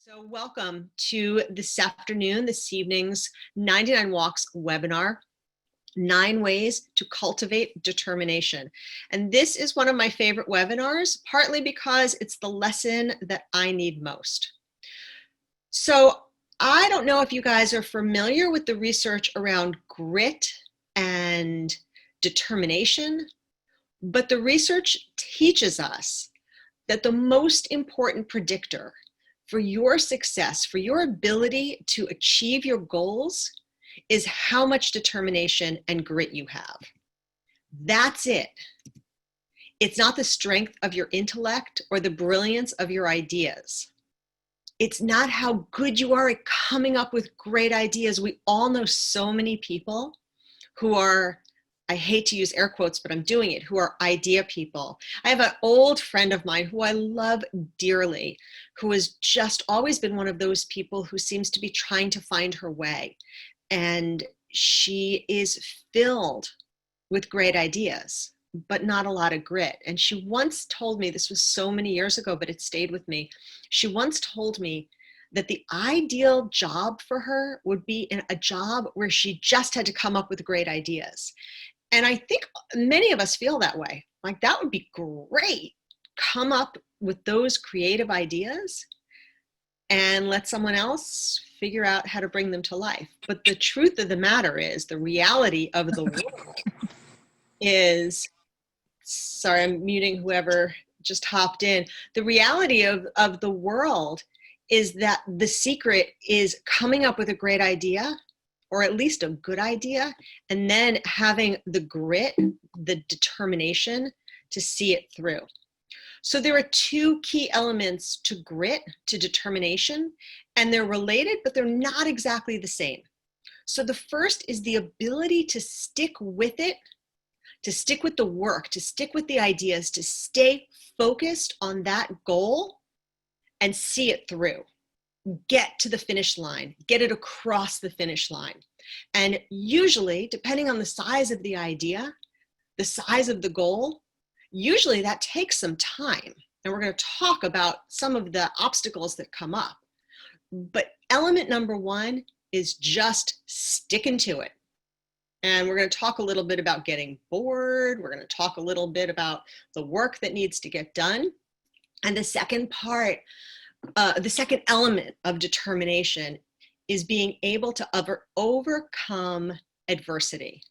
So welcome to this evening's 99 Walks webinar, 9 Ways to Cultivate Determination. And this is one of my favorite webinars, partly because it's the lesson that I need most. So I don't know if you guys are familiar with the research around grit and determination, but the research teaches us that the most important predictor for your success, for your ability to achieve your goals, is how much determination and grit you have. That's it. It's not the strength of your intellect or the brilliance of your ideas. It's not how good you are at coming up with great ideas. We all know so many people who are, I hate to use air quotes, but I'm doing it, who are idea people. I have an old friend of mine who I love dearly, who has just always been one of those people who seems to be trying to find her way. And she is filled with great ideas, but not a lot of grit. And she once told me, this was so many years ago, but it stayed with me. She once told me that the ideal job for her would be in a job where she just had to come up with great ideas. And I think many of us feel that way. Like, that would be great. Come up with those creative ideas and let someone else figure out how to bring them to life. But the truth of the matter is, the reality of the world is, sorry, I'm muting whoever just hopped in. The reality of the world is that the secret is coming up with a great idea, or at least a good idea, and then having the grit, the determination to see it through. So there are 2 key elements to grit, to determination, and they're related, but they're not exactly the same. So the first is the ability to stick with it, to stick with the work, to stick with the ideas, to stay focused on that goal and see it through. Get to the finish line, get it across the finish line. And usually, depending on the size of the idea, the size of the goal, usually that takes some time. And we're going to talk about some of the obstacles that come up. But element number 1 is just sticking to it. And we're going to talk a little bit about getting bored. We're going to talk a little bit about the work that needs to get done. And the second part, the second element of determination is being able to overcome adversity.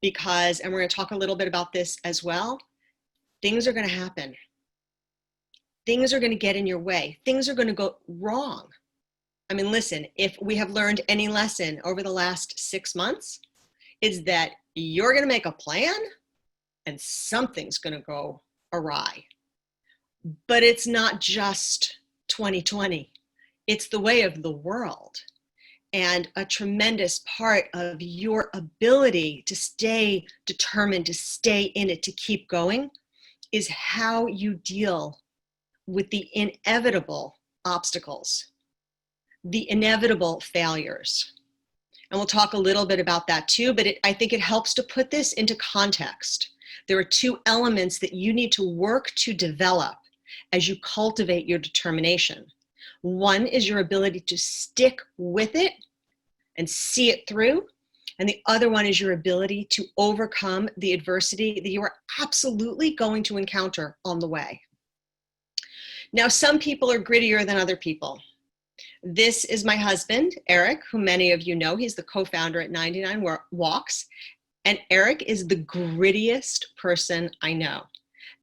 Because, and we're going to talk a little bit about this as well, things are going to happen. Things are going to get in your way. Things are going to go wrong. I mean, listen, if we have learned any lesson over the last 6 months, it's that you're going to make a plan and something's going to go awry. But it's not just 2020. It's the way of the world. And a tremendous part of your ability to stay determined, to stay in it, to keep going, is how you deal with the inevitable obstacles, the inevitable failures. And we'll talk a little bit about that too, but I think it helps to put this into context. There are 2 elements that you need to work to develop as you cultivate your determination. One is your ability to stick with it and see it through. And the other one is your ability to overcome the adversity that you are absolutely going to encounter on the way. Now, some people are grittier than other people. This is my husband, Eric, who many of you know. He's the co-founder at 99 Walks. And Eric is the grittiest person I know.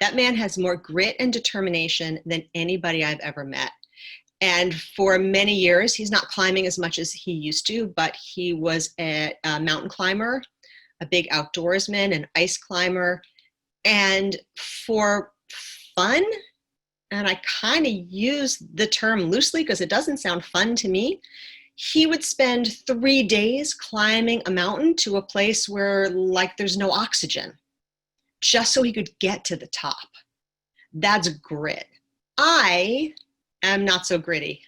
That man has more grit and determination than anybody I've ever met. And for many years, he's not climbing as much as he used to, but he was a mountain climber, a big outdoorsman, an ice climber. And for fun, and I kind of use the term loosely because it doesn't sound fun to me, he would spend 3 days climbing a mountain to a place where, like, there's no oxygen, just so he could get to the top. That's grit. I am not so gritty.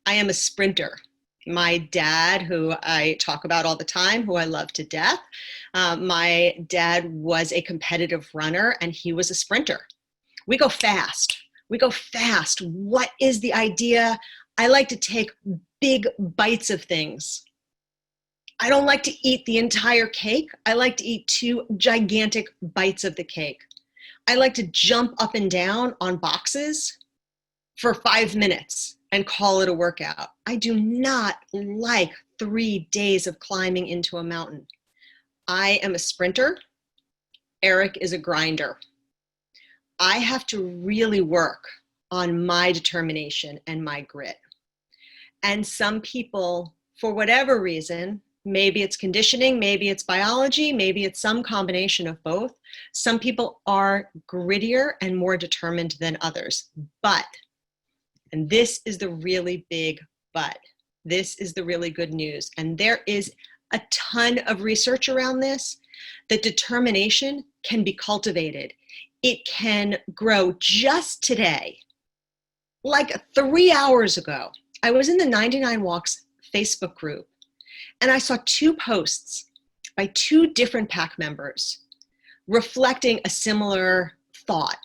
I am a sprinter. My dad, who I talk about all the time, who I love to death, my dad was a competitive runner and he was a sprinter. We go fast. We go fast. What is the idea? I like to take big bites of things. I don't like to eat the entire cake. I like to eat 2 gigantic bites of the cake. I like to jump up and down on boxes for 5 minutes and call it a workout. I do not like 3 days of climbing into a mountain. I am a sprinter. Eric is a grinder. I have to really work on my determination and my grit. And some people, for whatever reason, maybe it's conditioning, maybe it's biology, maybe it's some combination of both. Some people are grittier and more determined than others. But, and this is the really big but, this is the really good news. And there is a ton of research around this, that determination can be cultivated. It can grow. Just today, like 3 hours ago, I was in the 99 Walks Facebook group, and I saw 2 posts by 2 different pack members reflecting a similar thought.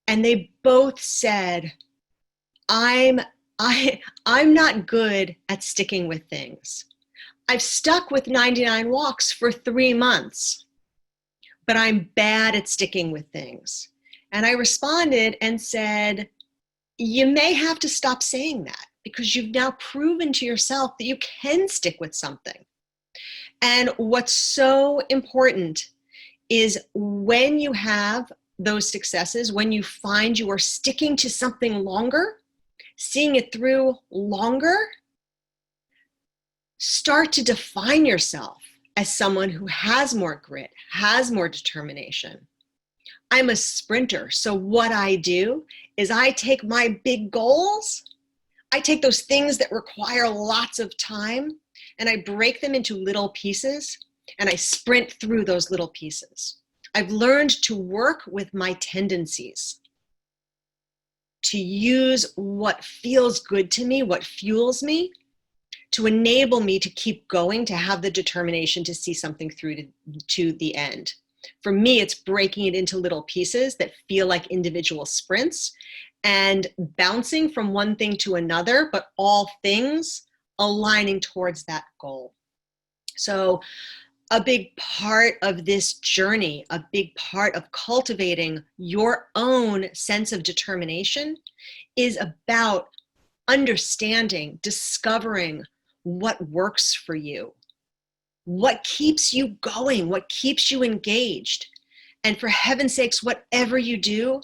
And they both said, I'm not good at sticking with things. I've stuck with 99 Walks for 3 months, but I'm bad at sticking with things. And I responded and said, you may have to stop saying that, because you've now proven to yourself that you can stick with something. And what's so important is when you have those successes, when you find you are sticking to something longer, seeing it through longer, start to define yourself as someone who has more grit, has more determination. I'm a sprinter, so what I do is I take my big goals, I take those things that require lots of time, and I break them into little pieces, and I sprint through those little pieces. I've learned to work with my tendencies, to use what feels good to me, what fuels me, to enable me to keep going, to have the determination to see something through to the end. For me, it's breaking it into little pieces that feel like individual sprints and bouncing from one thing to another, but all things aligning towards that goal. So a big part of this journey, a big part of cultivating your own sense of determination is about understanding, discovering what works for you, what keeps you going, what keeps you engaged. And for heaven's sakes, whatever you do,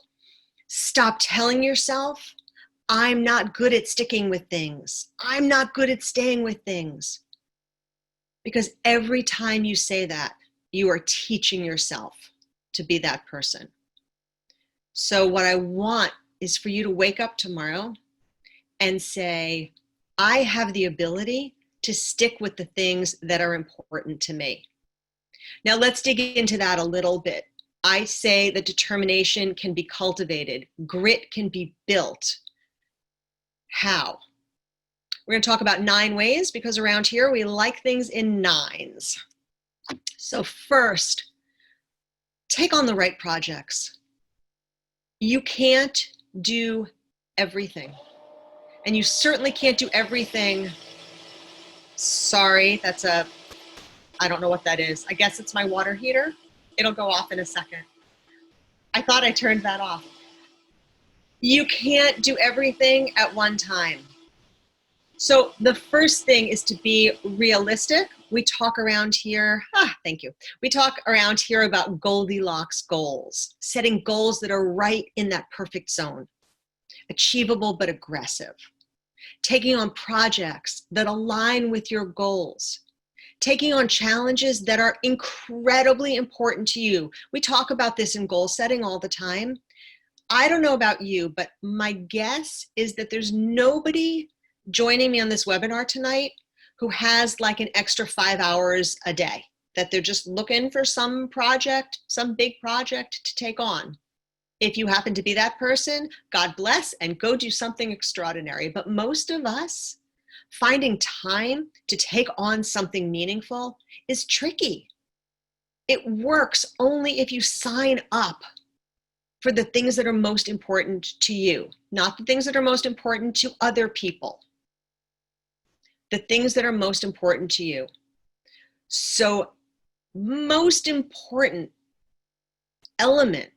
stop telling yourself, I'm not good at sticking with things. I'm not good at staying with things. Because every time you say that, you are teaching yourself to be that person. So what I want is for you to wake up tomorrow and say, I have the ability to stick with the things that are important to me. Now let's dig into that a little bit. I say that determination can be cultivated. Grit can be built. How? We're going to talk about 9 ways, because around here we like things in 9s. So first, take on the right projects. You can't do everything. And you certainly can't do everything. Sorry, I don't know what that is. I guess it's my water heater. It'll go off in a second. I thought I turned that off. You can't do everything at one time. So the first thing is to be realistic. We talk around here, thank you. We talk around here about Goldilocks goals, setting goals that are right in that perfect zone, achievable but aggressive, taking on projects that align with your goals, taking on challenges that are incredibly important to you. We talk about this in goal setting all the time. I don't know about you, but my guess is that there's nobody joining me on this webinar tonight who has like an extra 5 hours a day, that they're just looking for some project, some big project to take on. If you happen to be that person, God bless, and go do something extraordinary. But most of us, finding time to take on something meaningful is tricky. It works only if you sign up for the things that are most important to you, not the things that are most important to other people, the things that are most important to you. So, most important element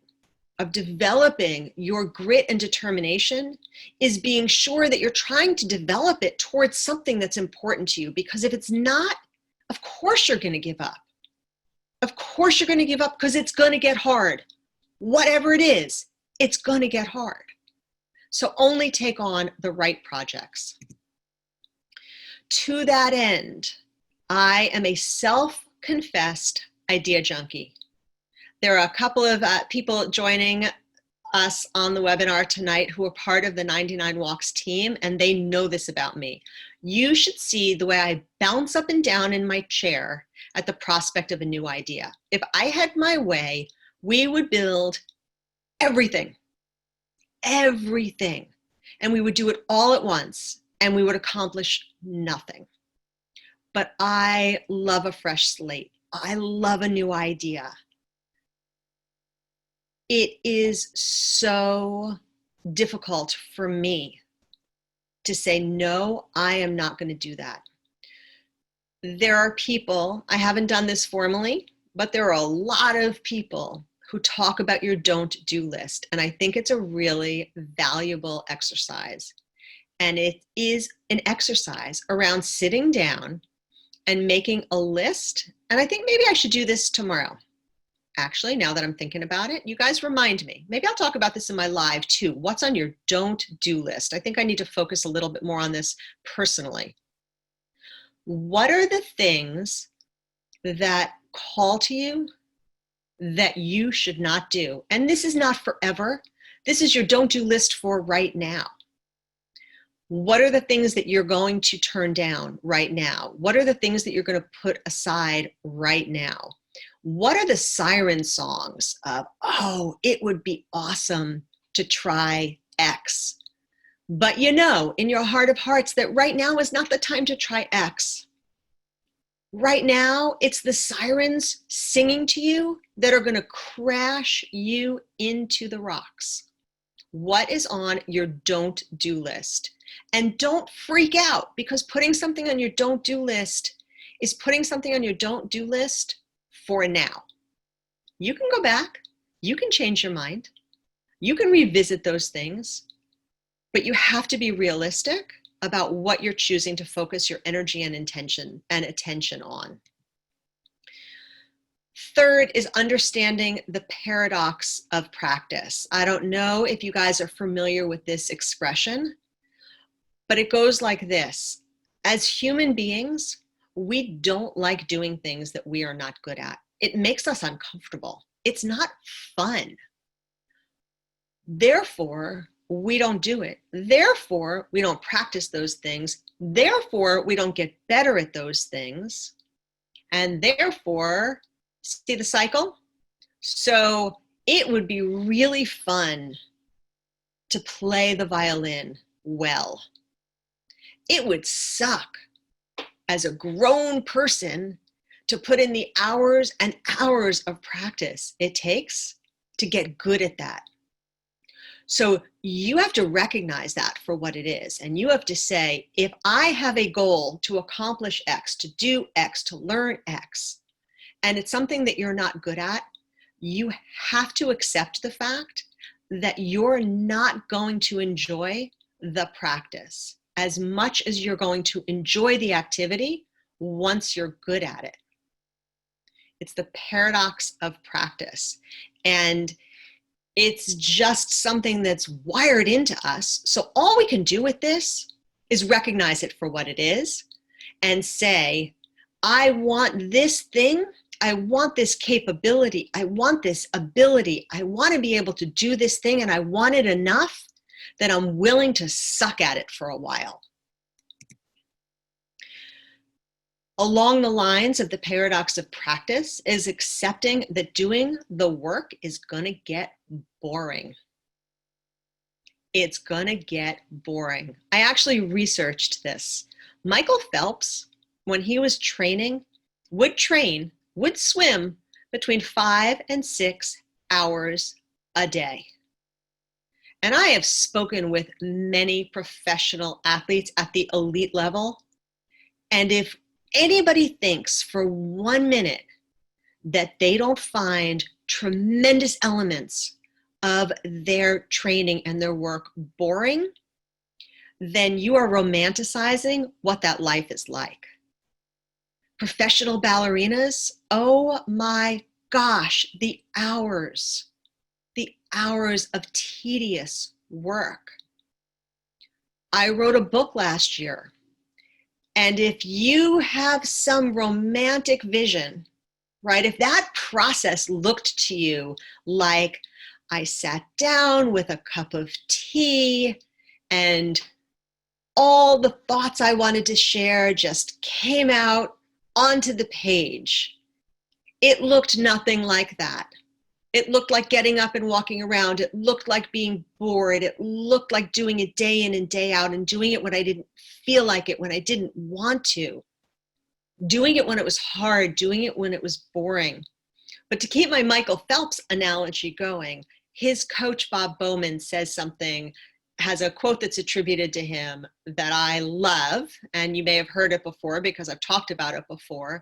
of developing your grit and determination is being sure that you're trying to develop it towards something that's important to you. Because if it's not, of course you're going to give up. Of course you're going to give up because it's going to get hard. Whatever it is, it's going to get hard. So only take on the right projects. To that end, I am a self-confessed idea junkie. There are a couple of people joining us on the webinar tonight who are part of the 99 Walks team, and they know this about me. You should see the way I bounce up and down in my chair at the prospect of a new idea. If I had my way, we would build everything, and we would do it all at once, and we would accomplish nothing. But I love a fresh slate. I love a new idea. It is so difficult for me to say, no, I am not going to do that. There are people, I haven't done this formally, but there are a lot of people who talk about your don't do list. And I think it's a really valuable exercise. And it is an exercise around sitting down and making a list. And I think maybe I should do this tomorrow. Actually, now that I'm thinking about it, you guys remind me. Maybe I'll talk about this in my live too. What's on your don't do list? I think I need to focus a little bit more on this personally. What are the things that call to you that you should not do? And this is not forever. This is your don't do list for right now. What are the things that you're going to turn down right now? What are the things that you're going to put aside right now? What are the siren songs of, oh, it would be awesome to try X, but you know in your heart of hearts that right now is not the time to try X. Right now, it's the sirens singing to you that are going to crash you into the rocks. What is on your don't do list? And don't freak out, because putting something on your don't do list is putting something on your don't do list for now. You can go back, you can change your mind, you can revisit those things, but you have to be realistic about what you're choosing to focus your energy and intention and attention on. Third is understanding the paradox of practice. I don't know if you guys are familiar with this expression, but it goes like this. As human beings, we don't like doing things that we are not good at. It makes us uncomfortable. It's not fun. Therefore, we don't do it. Therefore, we don't practice those things. Therefore, we don't get better at those things. And therefore, see the cycle? So it would be really fun to play the violin well. It would suck as a grown person to put in the hours and hours of practice it takes to get good at that. So you have to recognize that for what it is. And you have to say, if I have a goal to accomplish X, to do X, to learn X, and it's something that you're not good at, you have to accept the fact that you're not going to enjoy the practice as much as you're going to enjoy the activity once you're good at it. It's the paradox of practice. And it's just something that's wired into us. So all we can do with this is recognize it for what it is and say, I want this thing. I want this capability. I want this ability. I want to be able to do this thing, and I want it enough that I'm willing to suck at it for a while. Along the lines of the paradox of practice is accepting that doing the work is going to get boring. It's going to get boring. I actually researched this. Michael Phelps, when he was training, would swim between 5 and 6 hours a day. And I have spoken with many professional athletes at the elite level. And if anybody thinks for 1 minute that they don't find tremendous elements of their training and their work boring, then you are romanticizing what that life is like. Professional ballerinas, oh my gosh, the hours of tedious work. I wrote a book last year, and if you have some romantic vision, right, if that process looked to you like I sat down with a cup of tea and all the thoughts I wanted to share just came out onto the page, it looked nothing like that. It looked like getting up and walking around. It looked like being bored. It looked like doing it day in and day out and doing it when I didn't feel like it, when I didn't want to. Doing it when it was hard, doing it when it was boring. But to keep my Michael Phelps analogy going, his coach, Bob Bowman, says something, has a quote that's attributed to him that I love, and you may have heard it before because I've talked about it before.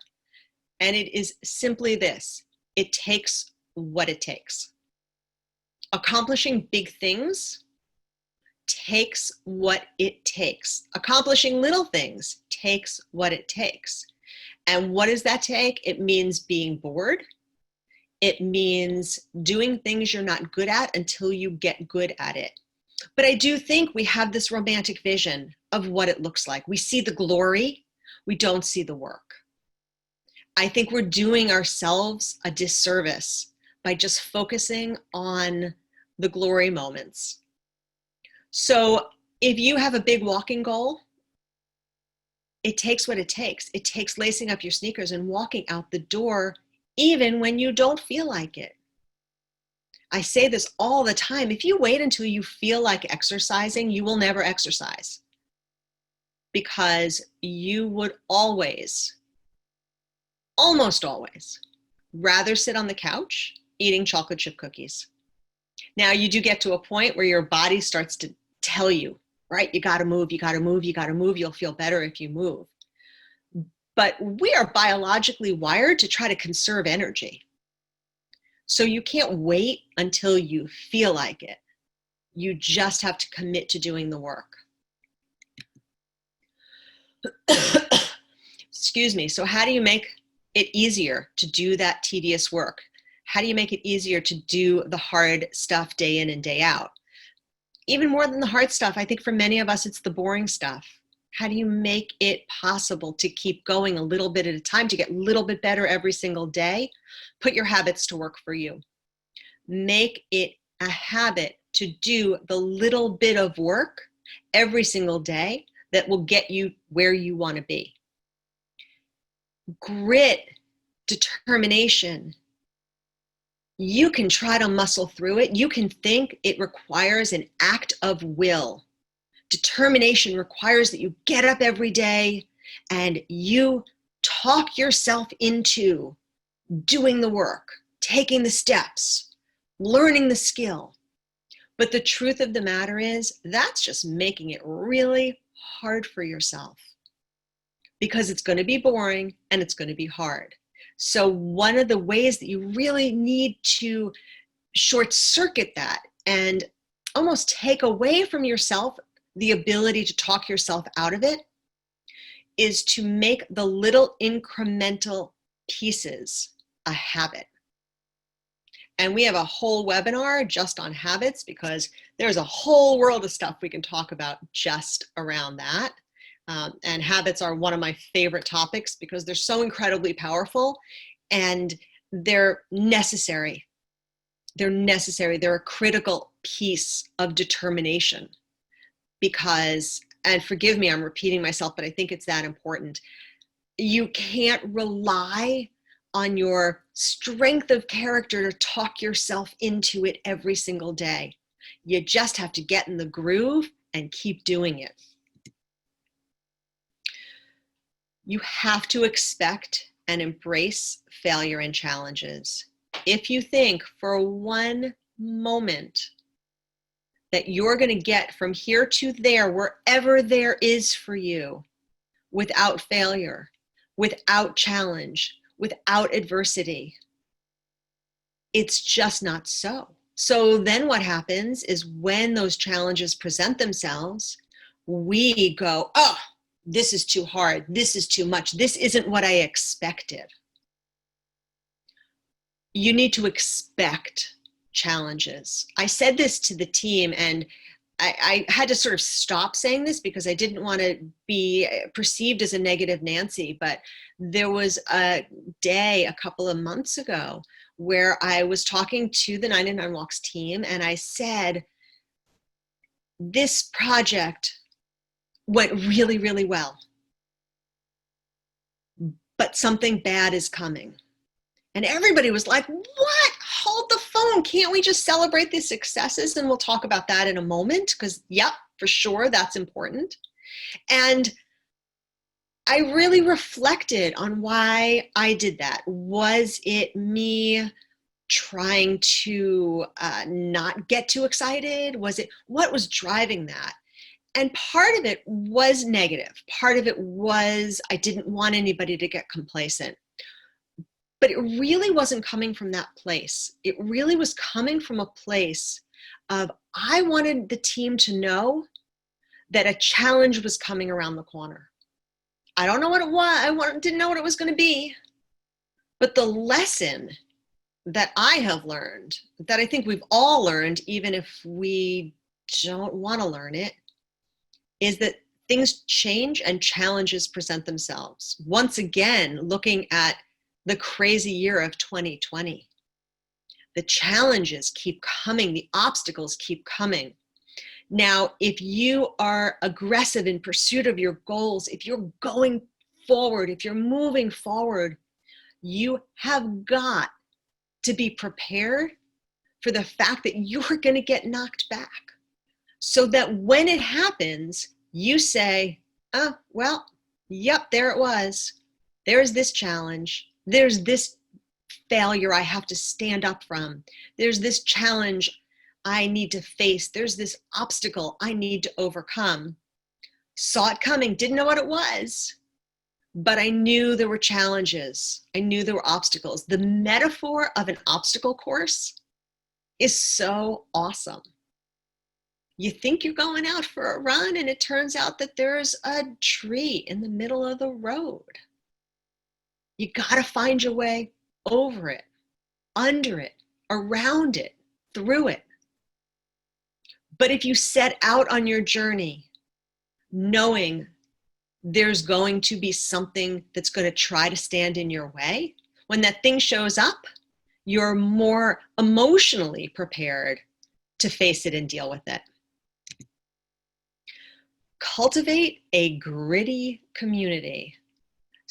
And it is simply this: it takes what it takes. Accomplishing big things takes what it takes. Accomplishing little things takes what it takes. And what does that take? It means being bored. It means doing things you're not good at until you get good at it. But I do think we have this romantic vision of what it looks like. We see the glory, we don't see the work. I think we're doing ourselves a disservice by just focusing on the glory moments. So if you have a big walking goal, it takes what it takes. It takes lacing up your sneakers and walking out the door even when you don't feel like it. I say this all the time. If you wait until you feel like exercising, you will never exercise, because you would always, almost always, rather sit on the couch eating chocolate chip cookies. Now, you do get to a point where your body starts to tell you, right? You got to move, you got to move, you got to move. You'll feel better if you move. But we are biologically wired to try to conserve energy. So you can't wait until you feel like it. You just have to commit to doing the work. Excuse me. So how do you make it easier to do that tedious work? How do you make it easier to do the hard stuff day in and day out? Even more than the hard stuff, I think for many of us, it's the boring stuff. How do you make it possible to keep going a little bit at a time, to get a little bit better every single day? Put your habits to work for you. Make it a habit to do the little bit of work every single day that will get you where you want to be. Grit, determination. You can try to muscle through it. You can think it requires an act of will. Determination requires that you get up every day and you talk yourself into doing the work, taking the steps, learning the skill. But the truth of the matter is, that's just making it really hard for yourself, because it's going to be boring and it's going to be hard. So one of the ways that you really need to short circuit that and almost take away from yourself the ability to talk yourself out of it is to make the little incremental pieces a habit. And we have a whole webinar just on habits, because there's a whole world of stuff we can talk about just around that. And habits are one of my favorite topics because they're so incredibly powerful and they're necessary. They're necessary. They're a critical piece of determination because, and forgive me, I'm repeating myself, but I think it's that important. You can't rely on your strength of character to talk yourself into it every single day. You just have to get in the groove and keep doing it. You have to expect and embrace failure and challenges. If you think for 1 moment that you're going to get from here to there, wherever there is for you, without failure, without challenge, without adversity. It's just not so. So then what happens is when those challenges present themselves, we go, oh, this is too hard. This is too much. This isn't what I expected. You need to expect challenges. I said this to the team, and I had to sort of stop saying this because I didn't want to be perceived as a negative Nancy, but there was a day a couple of months ago where I was talking to the 99 Walks team, and I said, this project went really, really well, but something bad is coming. And everybody was like, what? Hold the phone. Can't we just celebrate the successes? And we'll talk about that in a moment, because yep, for sure, that's important. And I really reflected on why I did that. Was it me trying to not get too excited? What was driving that? And part of it was negative. Part of it was I didn't want anybody to get complacent. But it really wasn't coming from that place. It really was coming from a place of, I wanted the team to know that a challenge was coming around the corner. I don't know what it was. Didn't know what it was going to be. But the lesson that I have learned, that I think we've all learned, even if we don't want to learn it, is that things change and challenges present themselves. Once again, looking at the crazy year of 2020. The challenges keep coming, the obstacles keep coming. Now, if you are aggressive in pursuit of your goals, if you're going forward, if you're moving forward, you have got to be prepared for the fact that you're going to get knocked back. So that when it happens, you say, oh, well, yep, there it was. There's this challenge. There's this failure I have to stand up from. There's this challenge I need to face. There's this obstacle I need to overcome. Saw it coming, didn't know what it was, but I knew there were challenges. I knew there were obstacles. The metaphor of an obstacle course is so awesome. You think you're going out for a run, and it turns out that there's a tree in the middle of the road. You got to find your way over it, under it, around it, through it. But if you set out on your journey knowing there's going to be something that's going to try to stand in your way, when that thing shows up, you're more emotionally prepared to face it and deal with it. Cultivate a gritty community.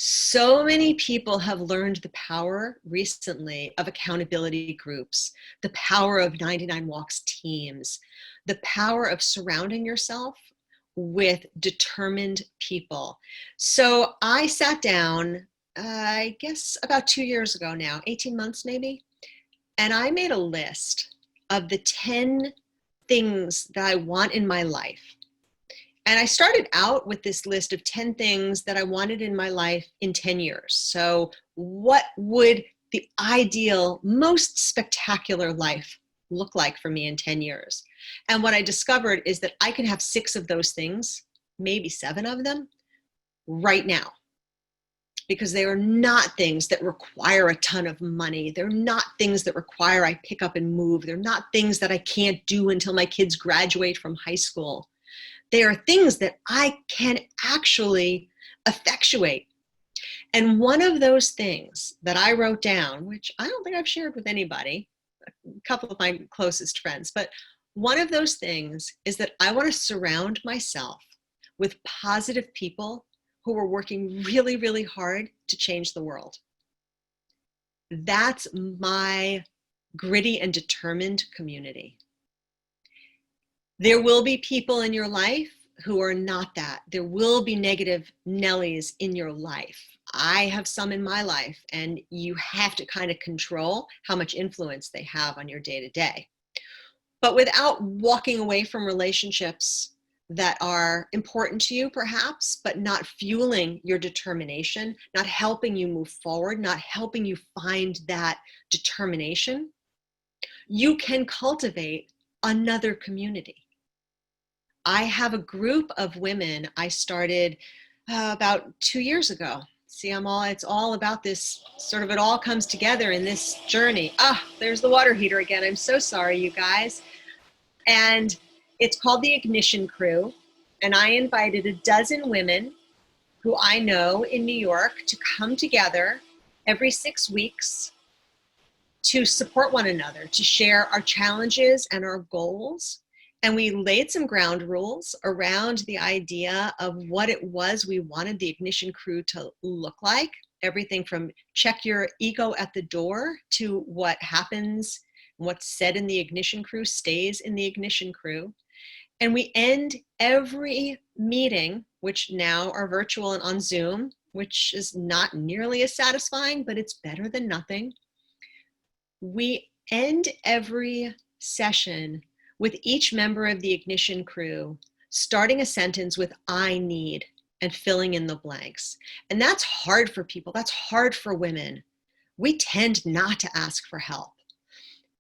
So many people have learned the power recently of accountability groups, the power of 99 Walks teams, the power of surrounding yourself with determined people. So I sat down, I guess about 2 years ago now, 18 months maybe, and I made a list of the 10 things that I want in my life. And I started out with this list of 10 things that I wanted in my life in 10 years. So what would the ideal, most spectacular life look like for me in 10 years? And what I discovered is that I can have 6 of those things, maybe 7 of them, right now. Because they are not things that require a ton of money. They're not things that require I pick up and move. They're not things that I can't do until my kids graduate from high school. They are things that I can actually effectuate. And one of those things that I wrote down, which I don't think I've shared with anybody, a couple of my closest friends, but one of those things is that I want to surround myself with positive people who are working really, really hard to change the world. That's my gritty and determined community. There will be people in your life who are not that. There will be negative Nellies in your life. I have some in my life, and you have to kind of control how much influence they have on your day-to-day. but without walking away from relationships that are important to you perhaps, but not fueling your determination, not helping you move forward, not helping you find that determination, you can cultivate another community. I have a group of women I started about 2 years ago. See, it's all about this sort of, it all comes together in this journey. There's the water heater again. I'm so sorry, you guys. And it's called the Ignition Crew. And I invited a dozen women who I know in New York to come together every 6 weeks to support one another, to share our challenges and our goals. And we laid some ground rules around the idea of what it was we wanted the Ignition Crew to look like. Everything from check your ego at the door to what happens, what's said in the Ignition Crew stays in the Ignition Crew. And we end every meeting, which now are virtual and on Zoom, which is not nearly as satisfying, but it's better than nothing. We end every session with each member of the Ignition Crew starting a sentence with "I need" and filling in the blanks. And that's hard for people. That's hard for women. We tend not to ask for help.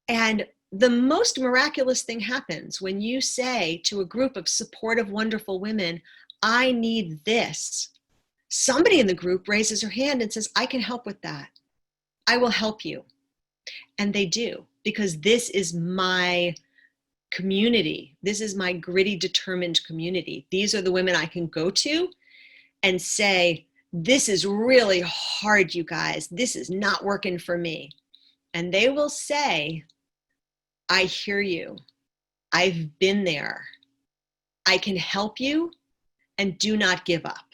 And the most miraculous thing happens when you say to a group of supportive, wonderful women, "I need this." Somebody in the group raises her hand and says, "I can help with that. I will help you." And they do, because this is my community. This is my gritty, determined community. These are the women I can go to and say, "This is really hard, you guys. This is not working for me." And they will say, "I hear you. I've been there. I can help you, and do not give up.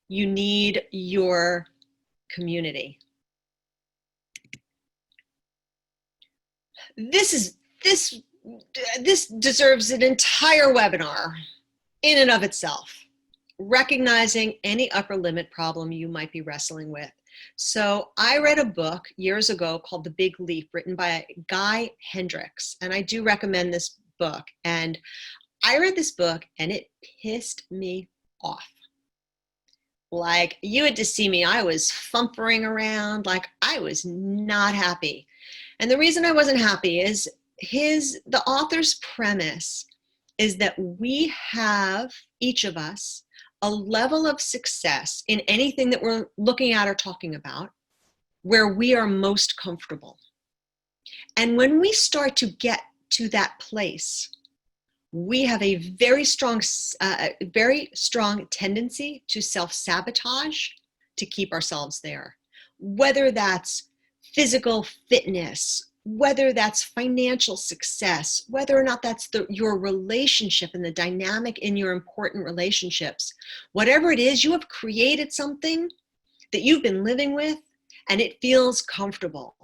You need your community." This deserves an entire webinar in and of itself, recognizing any upper limit problem you might be wrestling with. So I read a book years ago called The Big Leap, written by Guy Hendricks, and I do recommend this book. And I read this book and it pissed me off. Like, you had to see me. I was fumpering around, like I was not happy. And the reason I wasn't happy is the author's premise is that we have, each of us, a level of success in anything that we're looking at or talking about where we are most comfortable. And when we start to get to that place, we have a very strong tendency to self-sabotage to keep ourselves there. Whether that's physical fitness, whether that's financial success, whether or not that's your relationship and the dynamic in your important relationships, whatever it is, you have created something that you've been living with and it feels comfortable.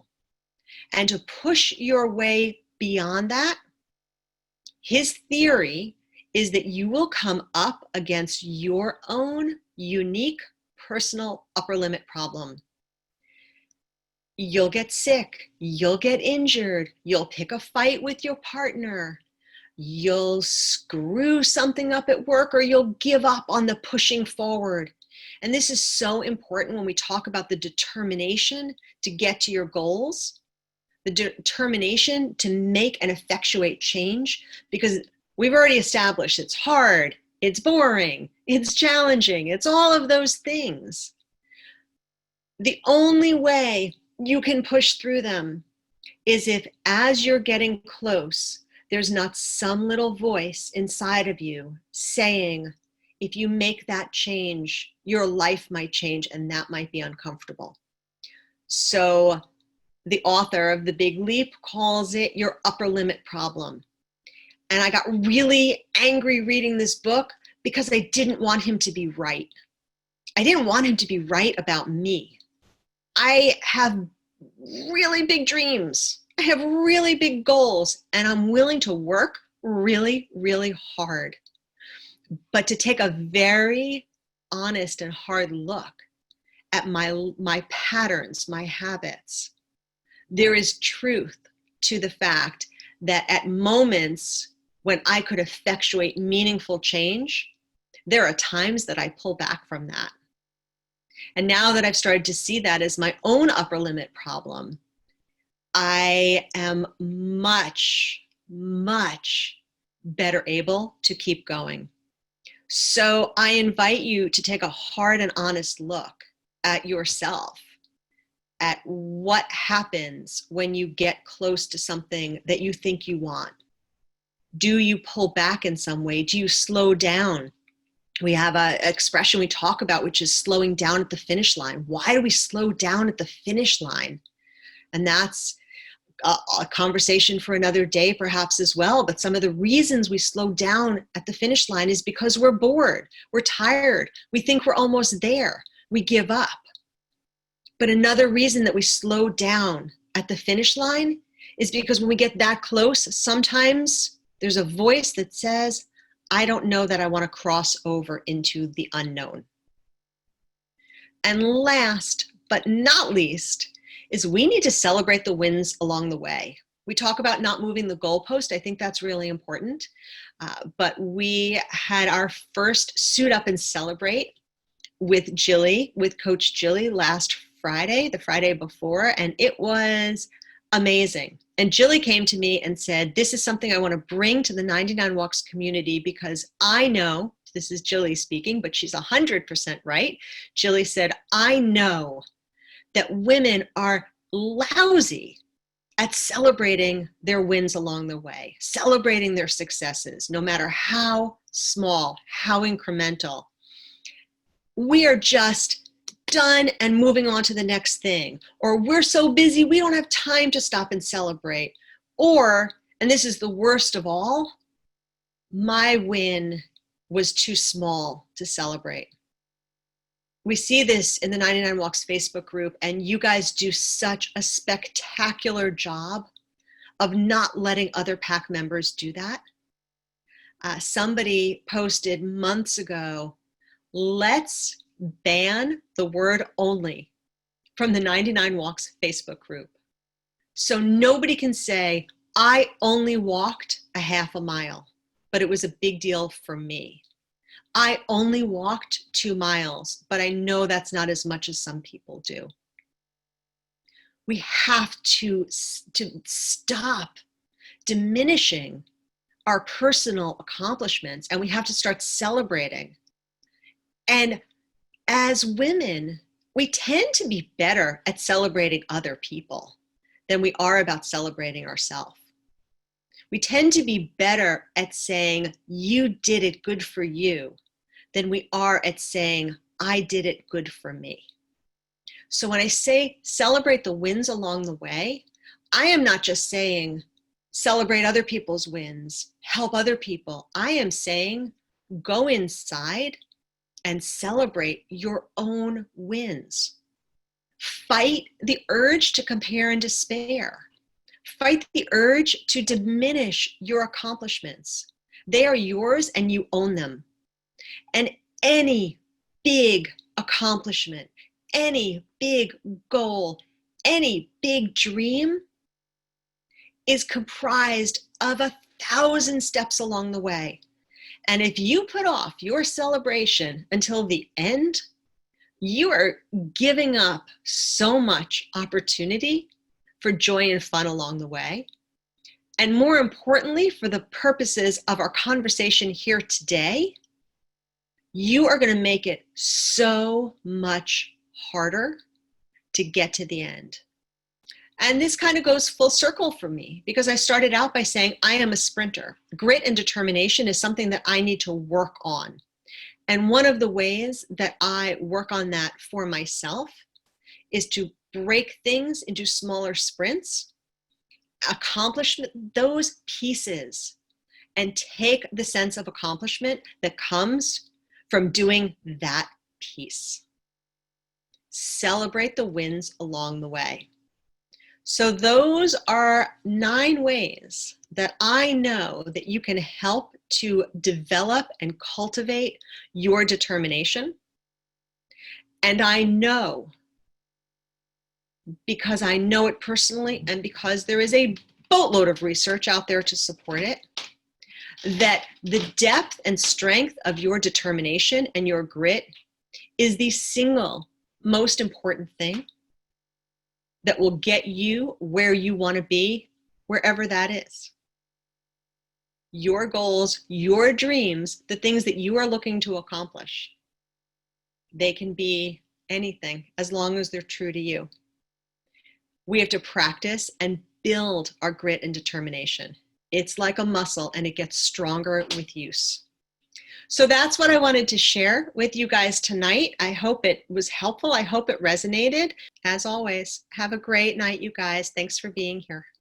And to push your way beyond that, his theory is that you will come up against your own unique personal upper limit problem. You'll get sick, you'll get injured, you'll pick a fight with your partner, you'll screw something up at work, or you'll give up on the pushing forward. And this is so important when we talk about the determination to get to your goals, the determination to make and effectuate change, because we've already established it's hard, it's boring, it's challenging, it's all of those things. The only way you can push through them is if, as you're getting close, there's not some little voice inside of you saying, if you make that change, your life might change, and that might be uncomfortable. So the author of The Big Leap calls it your upper limit problem. And I got really angry reading this book because I didn't want him to be right. I didn't want him to be right about me. I have really big dreams. I have really big goals, and I'm willing to work really, really hard. But to take a very honest and hard look at my patterns, my habits, there is truth to the fact that at moments when I could effectuate meaningful change, there are times that I pull back from that. And now that I've started to see that as my own upper limit problem, I am much, much better able to keep going. So I invite you to take a hard and honest look at yourself, at what happens when you get close to something that you think you want. Do you pull back in some way? Do you slow down? We have an expression we talk about, which is slowing down at the finish line. Why do we slow down at the finish line? And that's a conversation for another day, perhaps, as well. But some of the reasons we slow down at the finish line is because we're bored, we're tired, we think we're almost there, we give up. But another reason that we slow down at the finish line is because when we get that close, sometimes there's a voice that says, I don't know that I want to cross over into the unknown. And last but not least is we need to celebrate the wins along the way. We talk about not moving the goalpost. I think that's really important. But we had our first Suit Up and Celebrate with Jilly, with Coach Jilly last Friday, the Friday before, and it was amazing. And Jilly came to me and said, this is something I want to bring to the 99 Walks community because I know, this is Jilly speaking, but she's 100% right. Jilly said, I know that women are lousy at celebrating their wins along the way, celebrating their successes, no matter how small, how incremental. We are just done and moving on to the next thing. Or we're so busy, we don't have time to stop and celebrate. Or, and this is the worst of all, my win was too small to celebrate. We see this in the 99 Walks Facebook group, and you guys do such a spectacular job of not letting other pack members do that. Somebody posted months ago, let's ban the word only from the 99 Walks Facebook group. So nobody can say, I only walked a half a mile, but it was a big deal for me. I only walked 2 miles, but I know that's not as much as some people do. We have to stop diminishing our personal accomplishments, and we have to start celebrating. And as women, we tend to be better at celebrating other people than we are about celebrating ourselves. We tend to be better at saying, you did it, good for you, than we are at saying, I did it, good for me. So when I say celebrate the wins along the way, I am not just saying celebrate other people's wins, help other people. I am saying go inside and celebrate your own wins. Fight the urge to compare and despair. Fight the urge to diminish your accomplishments. They are yours and you own them. And any big accomplishment, any big goal, any big dream is comprised of 1,000 steps along the way. And if you put off your celebration until the end, you are giving up so much opportunity for joy and fun along the way. And more importantly, for the purposes of our conversation here today, you are going to make it so much harder to get to the end. And this kind of goes full circle for me because I started out by saying I am a sprinter. Grit and determination is something that I need to work on. And one of the ways that I work on that for myself is to break things into smaller sprints, accomplish those pieces, and take the sense of accomplishment that comes from doing that piece. Celebrate the wins along the way. So those are 9 ways that I know that you can help to develop and cultivate your determination. And I know, because I know it personally and because there is a boatload of research out there to support it, that the depth and strength of your determination and your grit is the single most important thing that will get you where you want to be, wherever that is. Your goals, your dreams, the things that you are looking to accomplish, they can be anything as long as they're true to you. We have to practice and build our grit and determination. It's like a muscle and it gets stronger with use. So that's what I wanted to share with you guys tonight. I hope it was helpful. I hope it resonated. As always, have a great night, you guys. Thanks for being here.